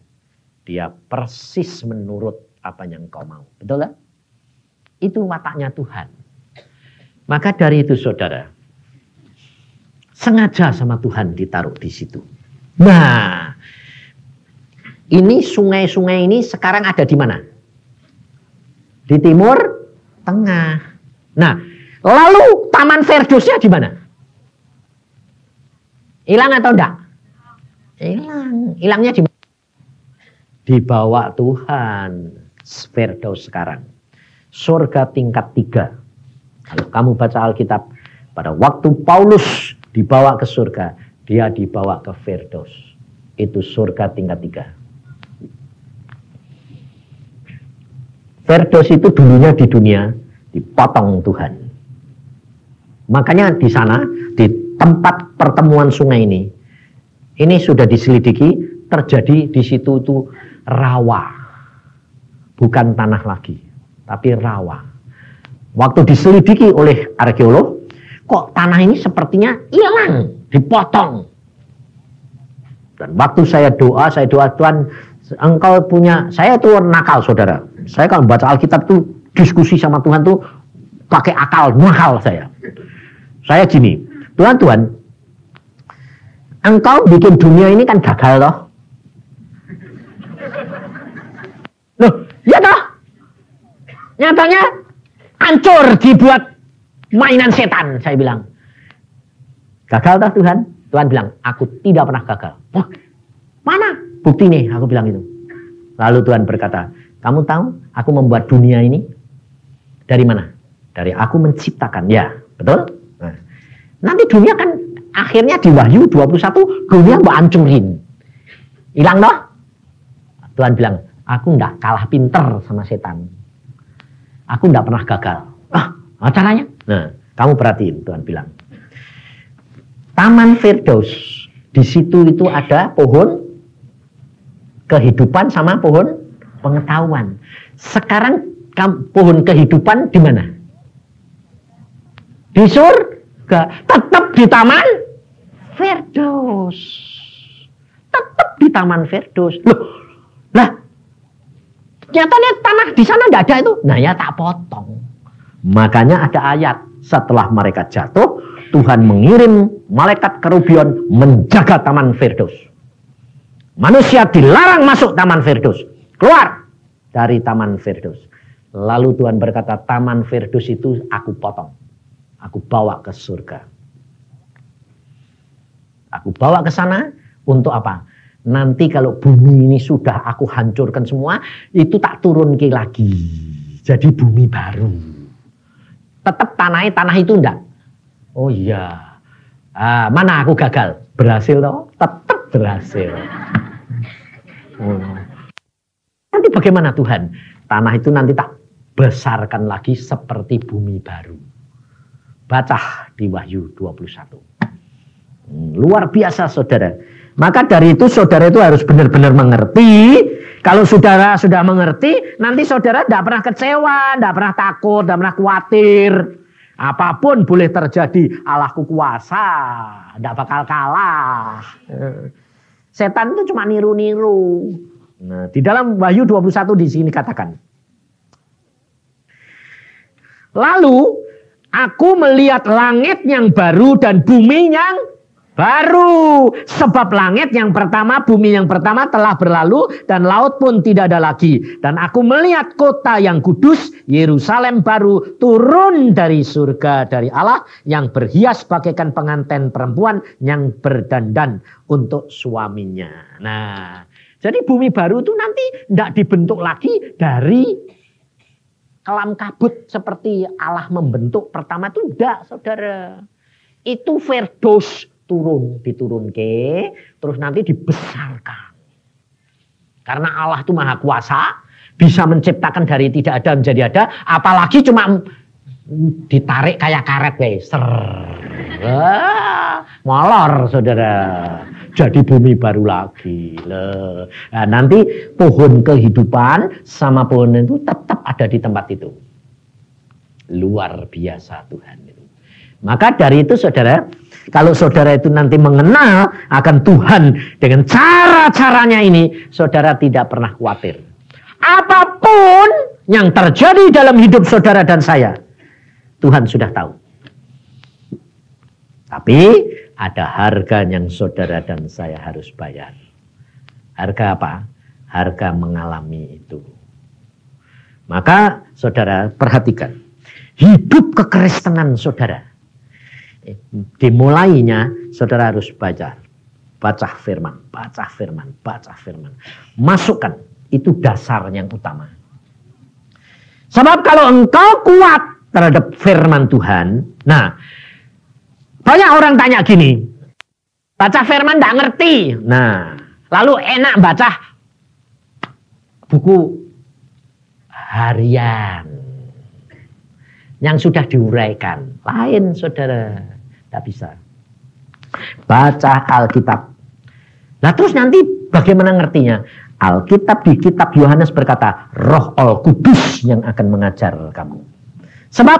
Dia persis menurut apa yang kau mau. Betul kan? Itu wataknya Tuhan. Maka dari itu saudara, sengaja sama Tuhan ditaruh di situ. Nah, ini sungai-sungai ini sekarang ada di mana? Di timur tengah. Nah, lalu Taman Ferdosnya di mana? Hilang atau enggak? Hilang. Hilangnya di mana? Dibawa Tuhan Firdaus sekarang. Surga tingkat 3. Kalau kamu baca Alkitab, pada waktu Paulus dibawa ke surga, dia dibawa ke Firdaus. Itu surga tingkat 3. Firdaus itu dulunya di dunia dipotong Tuhan. Makanya di sana, di tempat pertemuan sungai ini sudah diselidiki, terjadi di situ itu rawa. Bukan tanah lagi, tapi rawa. Waktu diselidiki oleh arkeolog, kok tanah ini sepertinya hilang, dipotong. Dan waktu saya doa Tuhan, engkau punya, saya tuh nakal saudara. Saya kalau baca Alkitab tuh diskusi sama Tuhan tuh pakai akal, nakal saya. Saya gini, Tuhan, engkau bikin dunia ini kan gagal loh. Loh, ya toh? Nyatanya hancur dibuat mainan setan, saya bilang. Gagal toh Tuhan? Tuhan bilang, aku tidak pernah gagal. Oh, mana bukti nih? Aku bilang itu. Lalu Tuhan berkata, kamu tahu aku membuat dunia ini dari mana? Dari aku menciptakan. Ya, betul? Nah, nanti dunia kan akhirnya di Wahyu 21, dunia mbak hancurin. Hilang toh? Tuhan bilang, aku enggak kalah pinter sama setan. Aku enggak pernah gagal. Caranya? Nah, kamu perhatiin, Tuhan bilang. Taman Firdaus, di situ itu ada pohon kehidupan sama pohon pengetahuan. Sekarang pohon kehidupan di mana? Di surga. Tetap di Taman Firdaus. Tetap di Taman Firdaus. Loh, lah, nyatanya tanah di sana enggak ada itu. Nah ya tak potong. Makanya ada ayat, setelah mereka jatuh, Tuhan mengirim malaikat kerubion menjaga Taman Firdaus. Manusia dilarang masuk Taman Firdaus. Keluar dari Taman Firdaus. Lalu Tuhan berkata, Taman Firdaus itu aku potong. Aku bawa ke surga. Aku bawa ke sana untuk apa? Nanti kalau bumi ini sudah aku hancurkan semua, itu tak turun lagi. Jadi bumi baru. Tetap tanah itu enggak. Oh iya. Mana aku gagal? Berhasil toh? Tetap berhasil. Nanti bagaimana Tuhan? Tanah itu nanti tak besarkan lagi seperti bumi baru. Baca di Wahyu 21. Luar biasa saudara. Maka dari itu saudara itu harus benar-benar mengerti. Kalau saudara sudah mengerti, nanti saudara tidak pernah kecewa, tidak pernah takut, tidak pernah khawatir. Apapun boleh terjadi, Allahku kuasa, tidak bakal kalah. Setan itu cuma niru-niru. Nah, di dalam Wahyu 21 di sini katakan. Lalu aku melihat langit yang baru dan bumi yang baru. Sebab langit yang pertama, bumi yang pertama telah berlalu dan laut pun tidak ada lagi. Dan aku melihat kota yang kudus, Yerusalem baru turun dari surga dari Allah yang berhias bagaikan pengantin perempuan yang berdandan untuk suaminya. Nah, jadi bumi baru itu nanti tidak dibentuk lagi dari kelam kabut seperti Allah membentuk pertama itu tidak, saudara. Itu Firdaus diturun ke, terus nanti dibesarkan. Karena Allah itu maha kuasa, bisa menciptakan dari tidak ada menjadi ada, apalagi cuma ditarik kayak karet guys. Molor saudara. Jadi bumi baru lagi. Nah, nanti pohon kehidupan sama pohon itu tetap ada di tempat itu. Luar biasa Tuhan itu. Maka dari itu saudara, kalau saudara itu nanti mengenal akan Tuhan dengan cara-caranya ini, saudara tidak pernah khawatir. Apapun yang terjadi dalam hidup saudara dan saya, Tuhan sudah tahu. Tapi ada harga yang saudara dan saya harus bayar. Harga apa? Harga mengalami itu. Maka saudara perhatikan. Hidup kekristenan saudara. Dimulainya saudara harus baca firman, baca firman, baca firman. Masukkan, itu dasar yang utama. Sebab kalau engkau kuat terhadap firman Tuhan, nah Banyak orang tanya gini, baca firman tidak ngerti. Nah, lalu enak baca buku harian yang sudah diuraikan. Lain saudara, tidak bisa. Baca Alkitab. Nah terus nanti bagaimana ngertinya? Alkitab di kitab Yohanes berkata, Roh Al-Kudus yang akan mengajar kamu. Sebab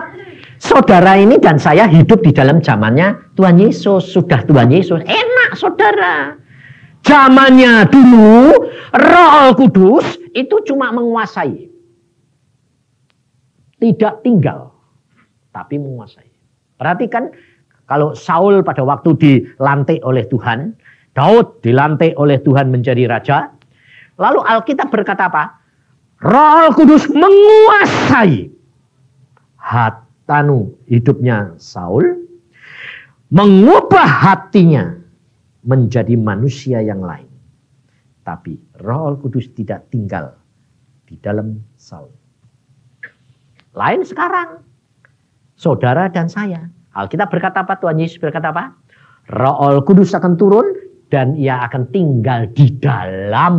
saudara ini dan saya hidup di dalam zamannya Tuhan Yesus. Sudah Tuhan Yesus. Enak saudara. Zamannya dulu Roh Al-Kudus itu cuma menguasai. Tidak tinggal. Tapi menguasai. Perhatikan kalau Saul pada waktu dilantik oleh Tuhan. Daud dilantik oleh Tuhan menjadi raja. Lalu Alkitab berkata apa? Roh Kudus menguasai hidupnya Saul, mengubah hatinya menjadi manusia yang lain. Tapi Roh Kudus tidak tinggal di dalam Saul. Lain sekarang, saudara dan saya. Alkitab berkata apa? Tuhan Yesus berkata apa? Roh Kudus akan turun dan ia akan tinggal di dalam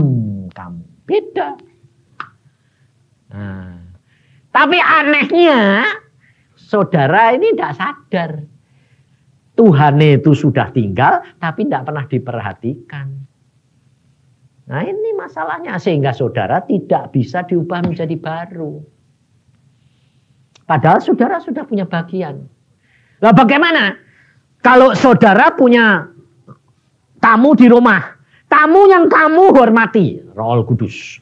kamu. Beda. Nah, tapi anehnya, saudara ini tidak sadar. Tuhan itu sudah tinggal, tapi tidak pernah diperhatikan. Nah ini masalahnya, sehingga saudara tidak bisa diubah menjadi baru. Padahal saudara sudah punya bagian. Nah bagaimana? Kalau saudara punya tamu di rumah, tamu yang kamu hormati, Roh Kudus.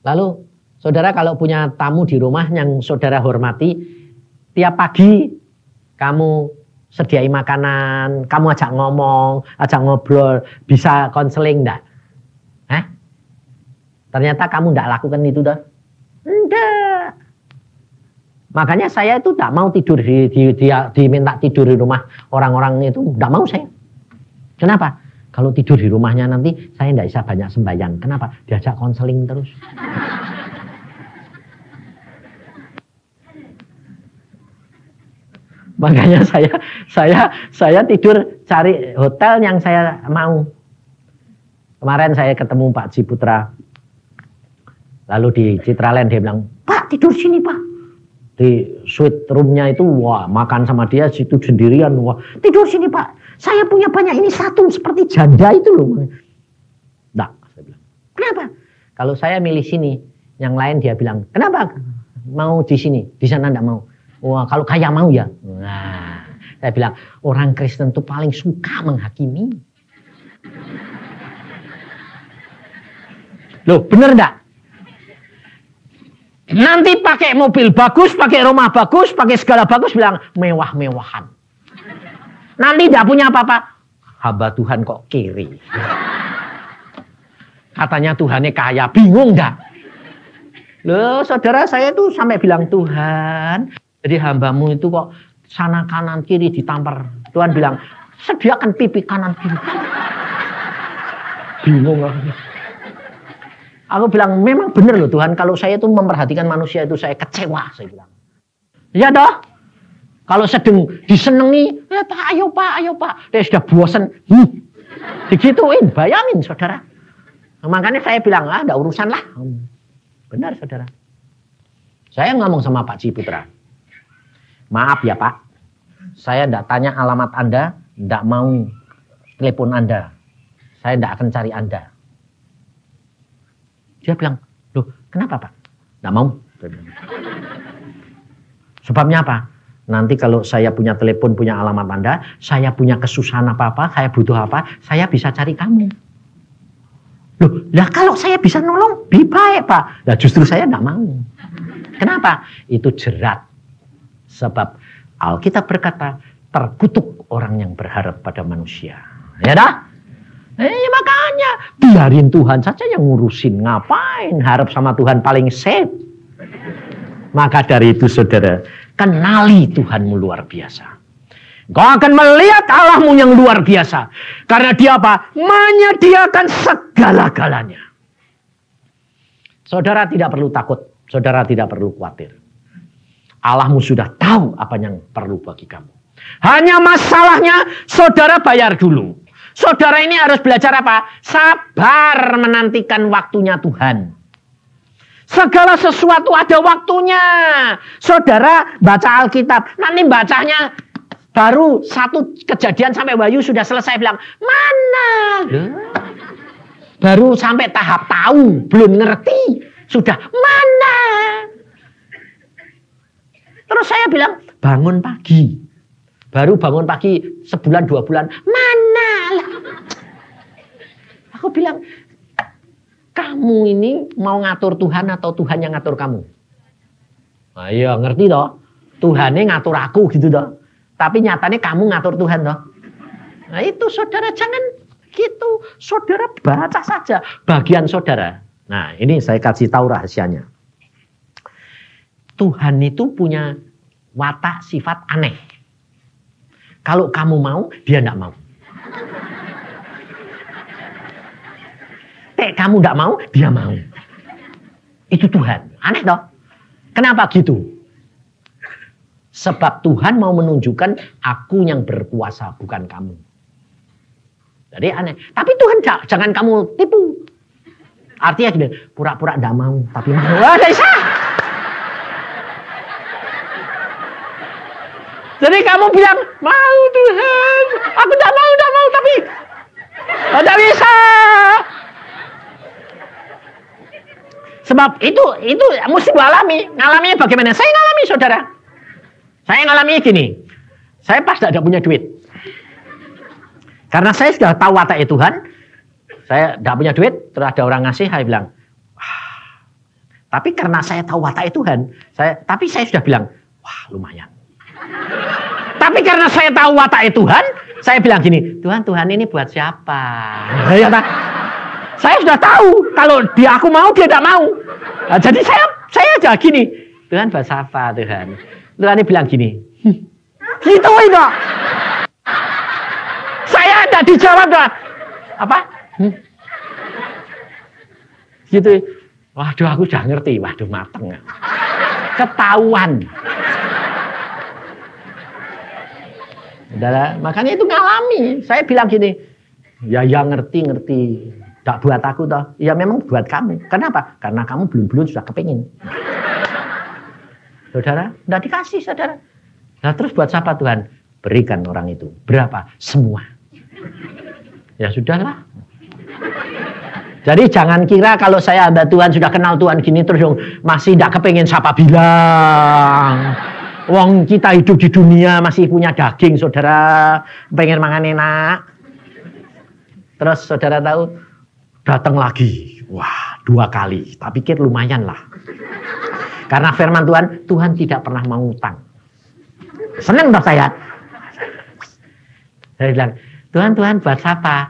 Lalu saudara kalau punya tamu di rumah yang saudara hormati, tiap pagi kamu sediai makanan, kamu ajak ngomong, ajak ngobrol, bisa konseling enggak? Hah? Ternyata kamu enggak lakukan itu dah? Enggak. Makanya saya itu tidak mau tidur diminta tidur di rumah orang-orang itu, tidak mau saya. Kenapa? Kalau tidur di rumahnya nanti saya tidak bisa banyak sembahyang. Kenapa? Diajak konseling terus. Makanya saya tidur cari hotel yang saya mau. Kemarin saya ketemu Pak Ciputra. Lalu di Citraland dia bilang, Pak tidur sini Pak. Di suite roomnya itu, wah makan sama dia situ sendirian, wah tidur sini Pak. Saya punya banyak ini satu seperti janda itu loh. Enggak, saya bilang. Kenapa? Kalau saya milih sini, yang lain dia bilang, kenapa mau di sini, di sana enggak mau. Wah kalau kaya mau ya. Nah, saya bilang orang Kristen itu paling suka menghakimi. Loh bener enggak? Nanti pakai mobil bagus, pakai rumah bagus, pakai segala bagus, bilang mewah-mewahan. Nanti tidak punya apa-apa. Hamba Tuhan kok kiri. Katanya Tuhannya kaya, bingung enggak? Loh saudara saya tuh sampai bilang, Tuhan, jadi hambamu itu kok sana kanan kiri ditampar. Tuhan bilang, sediakan pipi kanan kiri. Bingung aku. Aku bilang, memang benar loh Tuhan, kalau saya itu memperhatikan manusia itu saya kecewa, saya bilang. Ya dah, kalau sedang disenengi, ya Pak, ayo Pak, ayo Pak. Dia sudah bosan, digituin, bayangin saudara. Makanya saya bilang, enggak urusan lah. Benar saudara. Saya ngomong sama Pak Ciputra. Maaf ya Pak, saya tidak tanya alamat Anda, tidak mau telepon Anda. Saya tidak akan cari Anda. Dia bilang, loh kenapa Pak? Nggak mau. Sebabnya apa? Nanti kalau saya punya telepon, punya alamat Anda, saya punya kesusahan apa-apa, saya butuh apa, saya bisa cari kamu. Loh, lah kalau saya bisa nolong, lebih baik Pak. Lah justru saya nggak mau. Kenapa? Itu jerat. Sebab Alkitab berkata, terkutuk orang yang berharap pada manusia. Ya dah? Makanya biarin Tuhan saja yang ngurusin. Ngapain harap sama Tuhan paling safe? Maka dari itu saudara, kenali Tuhanmu luar biasa. Kau akan melihat Allahmu yang luar biasa. Karena dia apa? Menyediakan segala-galanya. Saudara tidak perlu takut. Saudara tidak perlu khawatir. Allahmu sudah tahu apa yang perlu bagi kamu. Hanya masalahnya saudara bayar dulu. Saudara ini harus belajar apa? Sabar menantikan waktunya Tuhan. Segala sesuatu ada waktunya. Saudara baca Alkitab, nanti bacanya baru satu kejadian sampai Wahyu sudah selesai bilang, mana? Baru sampai tahap tahu, belum ngerti, sudah mana? Terus saya bilang, bangun pagi. Baru bangun pagi sebulan, 2 bulan, mana lah? Aku bilang, kamu ini mau ngatur Tuhan atau Tuhan yang ngatur kamu? Nah, iya ngerti toh. Tuhannya ngatur aku gitu toh. Tapi nyatanya kamu ngatur Tuhan toh. Nah itu saudara jangan gitu. Saudara baca saja bagian saudara. Nah ini saya kasih tahu rahasianya. Tuhan itu punya watak sifat aneh. Kalau kamu mau, dia tidak mau. Kamu tidak mau, dia mau. Itu Tuhan. Aneh toh? Kenapa gitu? Sebab Tuhan mau menunjukkan aku yang berkuasa, bukan kamu. Jadi aneh. Tapi Tuhan jangan kamu tipu. Artinya gini, pura-pura tidak mau, tapi mau. Wah, bisa. Jadi kamu bilang, mau Tuhan. Aku tidak mau, tapi tidak bisa. Sebab itu mesti alami. Ngalaminya bagaimana? Saya ngalami saudara. Saya ngalami gini. Saya pas tidak punya duit. Karena saya sudah tahu watak Tuhan. Saya tidak punya duit. Terus ada orang ngasih. Saya bilang. Wah. Tapi karena saya tahu watak Tuhan. Tapi saya sudah bilang. Wah lumayan. Tapi karena saya tahu watak Tuhan. Saya bilang gini. Tuhan ini buat siapa? Ya tak? Saya sudah tahu kalau aku mau dia tidak mau. Nah, jadi saya aja gini. Tuhan bahasa apa Tuhan? Tuhan ini bilang gini. Gitu itu. Saya tidak dijawab Tuhan. Apa? Gitu. Waduh aku sudah ngerti. Waduh mateng. Ketahuan. Udah, makanya itu ngalami. Saya bilang gini. Ya ngerti. Tak buat aku toh. Ya memang buat kamu. Kenapa? Karena kamu belum sudah kepingin. Saudara, tidak dikasih saudara. Nah terus buat siapa Tuhan? Berikan orang itu. Berapa? Semua. Ya sudahlah. Jadi jangan kira kalau saya hamba Tuhan sudah kenal Tuhan gini terus masih tidak kepingin siapa bilang. Wong kita hidup di dunia masih punya daging saudara. Pengen makan enak. Terus saudara tahu datang lagi, wah 2 kali, tak pikir lumayan lah. Karena firman Tuhan tidak pernah mau utang. Senang dong saya. Saya bilang, Tuhan buat siapa?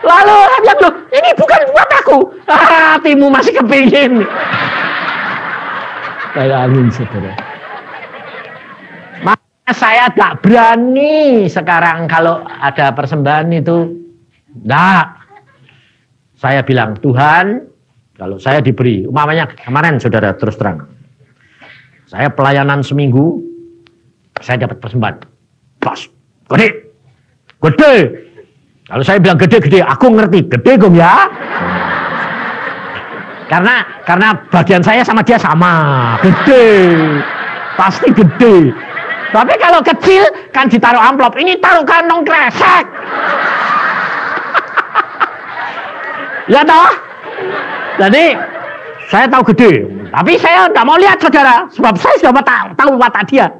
Lalu orang bilang, loh ini bukan buat aku. Hatimu masih kepingin. Saya angin saudara. Saya tak berani sekarang kalau ada persembahan itu. Enggak. Saya bilang, Tuhan, kalau saya diberi, umpamanya kemarin saudara terus terang. Saya pelayanan seminggu, saya dapat persembahan. Bos, gede. Kalau saya bilang gede, aku ngerti. Gede gom ya. Karena bagian saya sama dia sama. Gede. Pasti gede. Tapi kalau kecil kan ditaruh amplop, ini taruh kantong kresek. Ya toh? Jadi saya tahu gede, tapi saya tidak mau lihat saudara, sebab saya sudah tahu watak dia.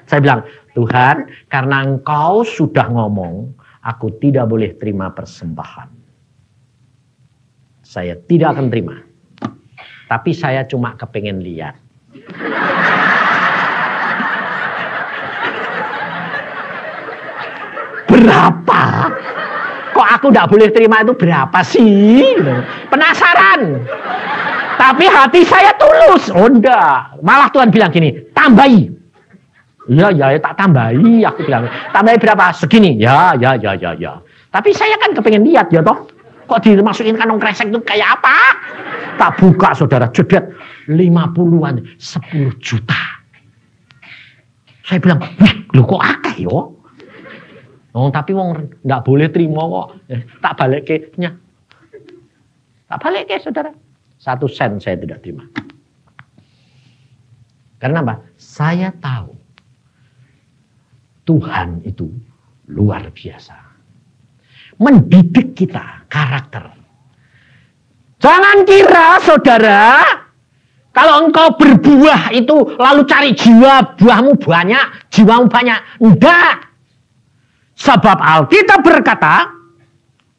Saya bilang, Tuhan, karena Engkau sudah ngomong, aku tidak boleh terima persembahan. Saya tidak akan terima. Tapi saya cuma kepengen lihat. Berapa? Kok aku tidak boleh terima itu berapa sih? Penasaran. Tapi hati saya tulus. Oh enggak. Malah Tuhan bilang gini, tambahi. Ya tak tambahi. Aku bilang, tambahi berapa? Segini. Ya. Tapi saya kan kepengen lihat ya toh. Kok dimasukin kantong kresek itu kayak apa? Tak buka saudara, jedet 50-an, 10 juta. Saya bilang, wih, lu kok akeh yo? Oh, tapi wong nggak boleh terima kok. Tak balik ke-nya. Tak balik ke saudara. 1 sen saya tidak terima. Karena apa? Saya tahu Tuhan itu luar biasa. Mendidik kita karakter. Jangan kira saudara, kalau engkau berbuah itu lalu cari jiwa, buahmu banyak, jiwamu banyak. Enggak. Sebab Alkitab berkata,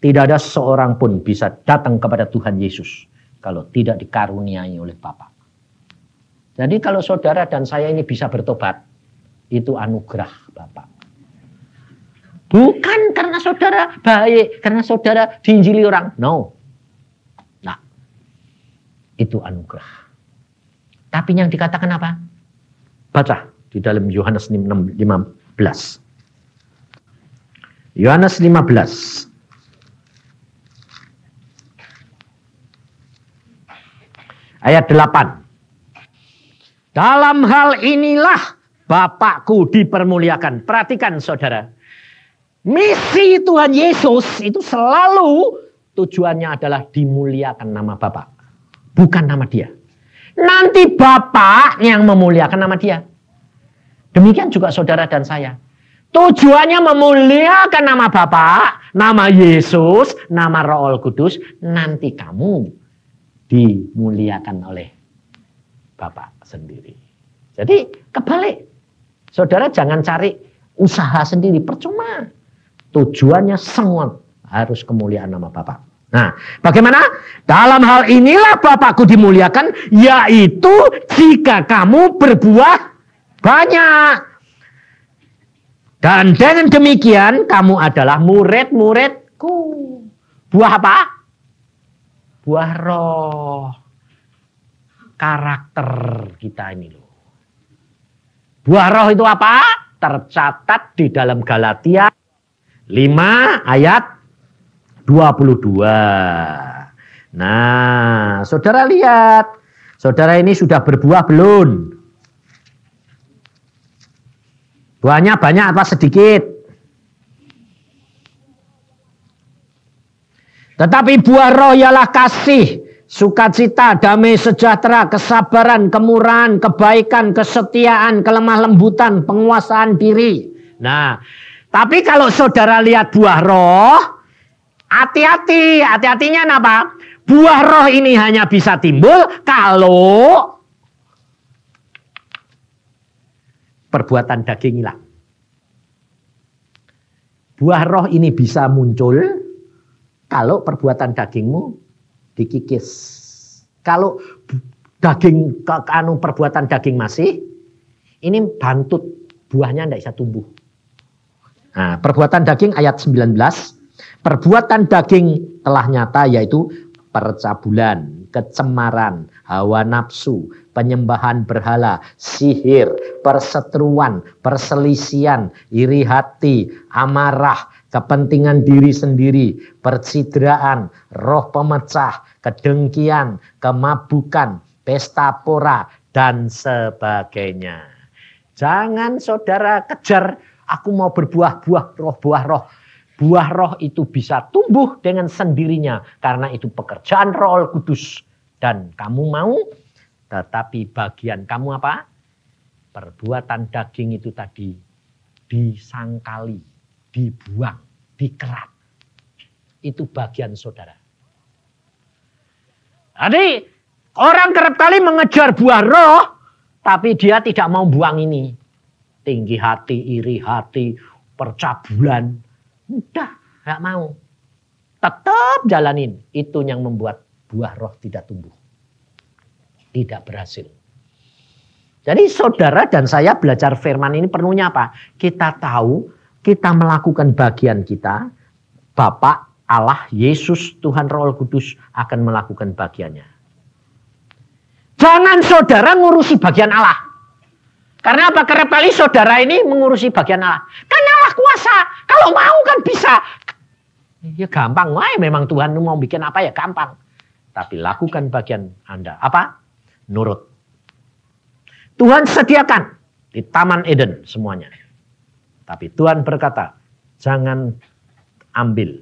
tidak ada seorang pun bisa datang kepada Tuhan Yesus kalau tidak dikaruniai oleh Bapa. Jadi kalau saudara dan saya ini bisa bertobat, itu anugerah Bapa. Bukan karena saudara baik, karena saudara diinjili orang. No. Nah, itu anugerah. Tapi yang dikatakan apa? Baca di dalam Yohanes 15. Yohanes 15. Ayat 8. Dalam hal inilah Bapakku dipermuliakan. Perhatikan saudara. Misi Tuhan Yesus itu selalu tujuannya adalah dimuliakan nama Bapa. Bukan nama dia. Nanti Bapa yang memuliakan nama dia. Demikian juga saudara dan saya. Tujuannya memuliakan nama Bapa, nama Yesus, nama Roh Kudus. Nanti kamu dimuliakan oleh Bapa sendiri. Jadi kebalik. Saudara jangan cari usaha sendiri, percuma. Tujuannya semua harus kemuliaan nama Bapa. Nah, bagaimana? Dalam hal inilah Bapakku dimuliakan, yaitu jika kamu berbuah banyak. Dan dengan demikian kamu adalah murid-muridku. Buah apa? Buah roh. Karakter kita ini loh. Buah roh itu apa? Tercatat di dalam Galatia 5 ayat 22. Nah, saudara lihat. Saudara ini sudah berbuah belum? Buahnya banyak apa sedikit? Tetapi buah roh ialah kasih, sukacita, damai sejahtera, kesabaran, kemurahan, kebaikan, kesetiaan, kelemah lembutan, penguasaan diri. Nah, tapi kalau saudara lihat buah roh, hati-hati. Hati-hatinya apa? Buah roh ini hanya bisa timbul kalau perbuatan daging hilang. Buah roh ini bisa muncul kalau perbuatan dagingmu dikikis. Kalau daging perbuatan daging masih, ini bantut, buahnya tidak bisa tumbuh. Nah, perbuatan daging ayat 19. Perbuatan daging telah nyata yaitu percabulan, kecemaran, hawa nafsu, penyembahan berhala, sihir, perseteruan, perselisihan, iri hati, amarah, kepentingan diri sendiri, percidraan, roh pemecah, kedengkian, kemabukan, pesta pora, dan sebagainya. Jangan saudara kejar, aku mau berbuah-buah roh, buah roh. Buah roh itu bisa tumbuh dengan sendirinya karena itu pekerjaan Roh Kudus. Dan kamu mau, tetapi bagian kamu apa? Perbuatan daging itu tadi disangkali, dibuang, dikerat. Itu bagian saudara. Jadi orang kerap kali mengejar buah roh, tapi dia tidak mau buang ini. Tinggi hati, iri hati, percabulan. Udah, gak mau. Tetap jalanin. Itu yang membuat buah roh tidak tumbuh. Tidak berhasil. Jadi saudara dan saya belajar firman ini perlunya apa? Kita tahu, kita melakukan bagian kita. Bapa, Allah, Yesus, Tuhan Roh Kudus akan melakukan bagiannya. Jangan saudara ngurusi bagian Allah. Karena apa? Kerap kali saudara ini mengurusi bagian Allah. Karena Allah kuasa. Kalau mau kan bisa. Ya gampang, wah memang Tuhan mau bikin apa ya gampang. Tapi lakukan bagian Anda. Apa? Nurut. Tuhan sediakan di Taman Eden semuanya. Tapi Tuhan berkata, jangan ambil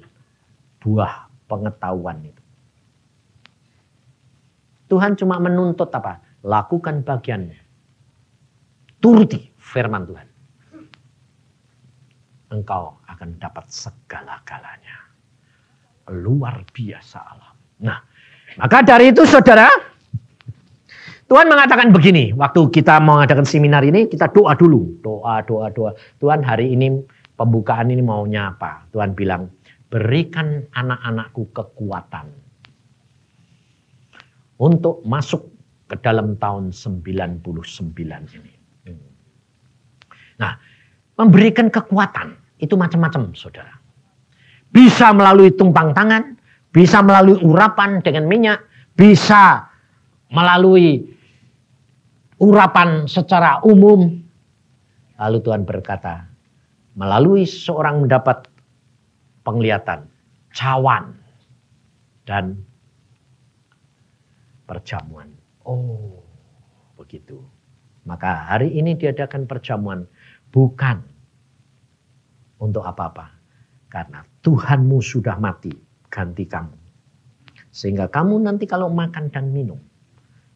buah pengetahuan itu. Tuhan cuma menuntut apa? Lakukan bagiannya. Turuti firman Tuhan. Engkau akan dapat segala-galanya. Luar biasa alam. Nah, maka dari itu saudara, Tuhan mengatakan begini, waktu kita mengadakan seminar ini, kita doa dulu. Doa. Tuhan hari ini, pembukaan ini maunya apa? Tuhan bilang, berikan anak-anakku kekuatan untuk masuk ke dalam tahun 99 ini. Nah, memberikan kekuatan itu macam-macam saudara. Bisa melalui tumpang tangan, bisa melalui urapan dengan minyak, bisa melalui urapan secara umum. Lalu Tuhan berkata, melalui seorang mendapat penglihatan, cawan, dan perjamuan. Oh, begitu. Maka hari ini diadakan perjamuan bukan untuk apa-apa. Karena Tuhanmu sudah mati, ganti kamu. Sehingga kamu nanti kalau makan dan minum,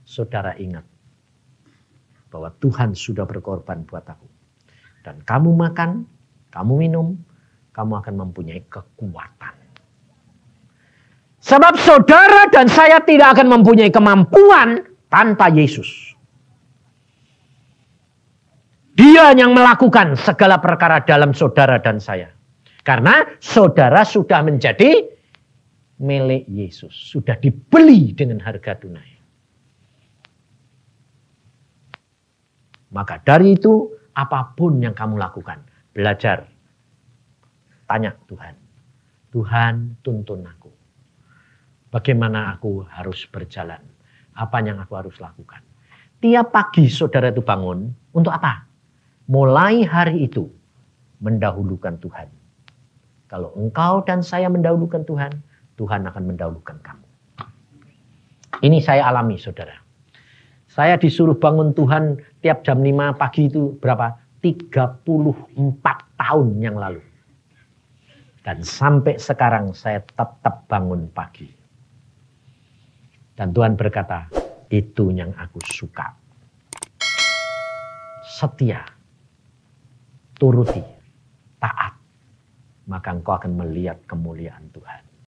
saudara ingat bahwa Tuhan sudah berkorban buat aku. Dan kamu makan, kamu minum, kamu akan mempunyai kekuatan. Sebab saudara dan saya tidak akan mempunyai kemampuan tanpa Yesus. Dia yang melakukan segala perkara dalam saudara dan saya. Karena saudara sudah menjadi milik Yesus. Sudah dibeli dengan harga tunai. Maka dari itu apapun yang kamu lakukan. Belajar. Tanya Tuhan. Tuhan tuntun aku. Bagaimana aku harus berjalan. Apa yang aku harus lakukan. Tiap pagi saudara itu bangun. Untuk apa? Mulai hari itu. Mendahulukan Tuhan. Kalau engkau dan saya mendahulukan Tuhan, Tuhan akan mendahulukan kamu. Ini saya alami saudara. Saya disuruh bangun Tuhan tiap jam 5 pagi itu berapa? 34 tahun yang lalu. Dan sampai sekarang saya tetap bangun pagi. Dan Tuhan berkata, itu yang aku suka. Setia, turuti, taat. Maka engkau akan melihat kemuliaan Tuhan.